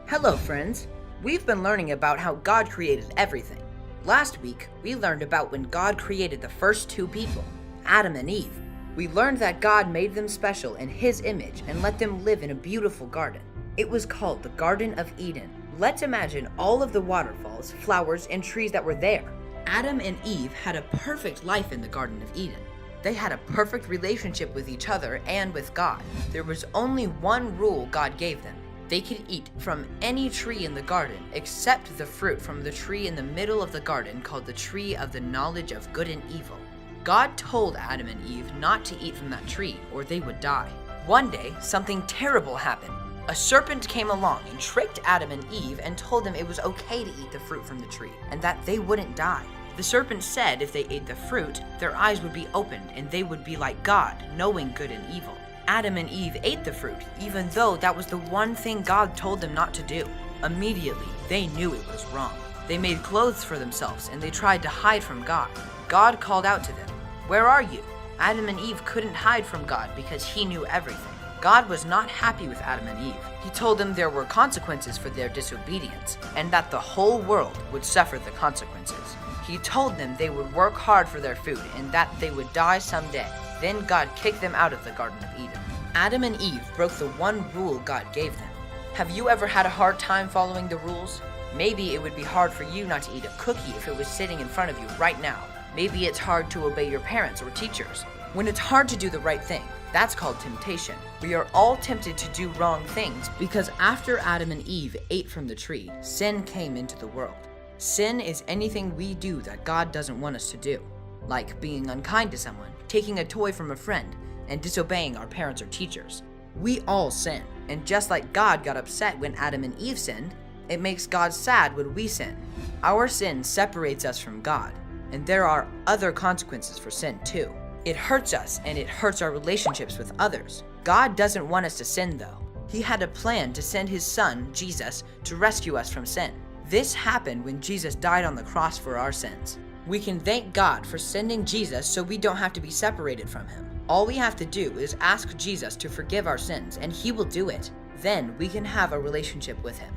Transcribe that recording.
Hello, friends. We've been learning about how God created everything. Last week, we learned about when God created the first two people, Adam and Eve. We learned that God made them special in His image and let them live in a beautiful garden. It was called the Garden of Eden. Let's imagine all of the waterfalls, flowers, and trees that were there. Adam and Eve had a perfect life in the Garden of Eden. They had a perfect relationship with each other and with God. There was only one rule God gave them. They could eat from any tree in the garden except the fruit from the tree in the middle of the garden called the tree of the knowledge of good and evil. God told Adam and Eve not to eat from that tree or they would die. One day, something terrible happened. A serpent came along and tricked Adam and Eve and told them it was okay to eat the fruit from the tree and that they wouldn't die. The serpent said if they ate the fruit, their eyes would be opened and they would be like God, knowing good and evil. Adam and Eve ate the fruit, even though that was the one thing God told them not to do. Immediately, they knew it was wrong. They made clothes for themselves and they tried to hide from God. God called out to them, "Where are you?" Adam and Eve couldn't hide from God because He knew everything. God was not happy with Adam and Eve. He told them there were consequences for their disobedience and that the whole world would suffer the consequences. He told them they would work hard for their food and that they would die someday. Then God kicked them out of the Garden of Eden. Adam and Eve broke the one rule God gave them. Have you ever had a hard time following the rules? Maybe it would be hard for you not to eat a cookie if it was sitting in front of you right now. Maybe it's hard to obey your parents or teachers. When it's hard to do the right thing, that's called temptation. We are all tempted to do wrong things because after Adam and Eve ate from the tree, sin came into the world. Sin is anything we do that God doesn't want us to do, like being unkind to someone, taking a toy from a friend, and disobeying our parents or teachers. We all sin, and just like God got upset when Adam and Eve sinned, it makes God sad when we sin. Our sin separates us from God, and there are other consequences for sin too. It hurts us, and it hurts our relationships with others. God doesn't want us to sin though. He had a plan to send His Son, Jesus, to rescue us from sin. This happened when Jesus died on the cross for our sins. We can thank God for sending Jesus so we don't have to be separated from Him. All we have to do is ask Jesus to forgive our sins, and He will do it. Then we can have a relationship with Him.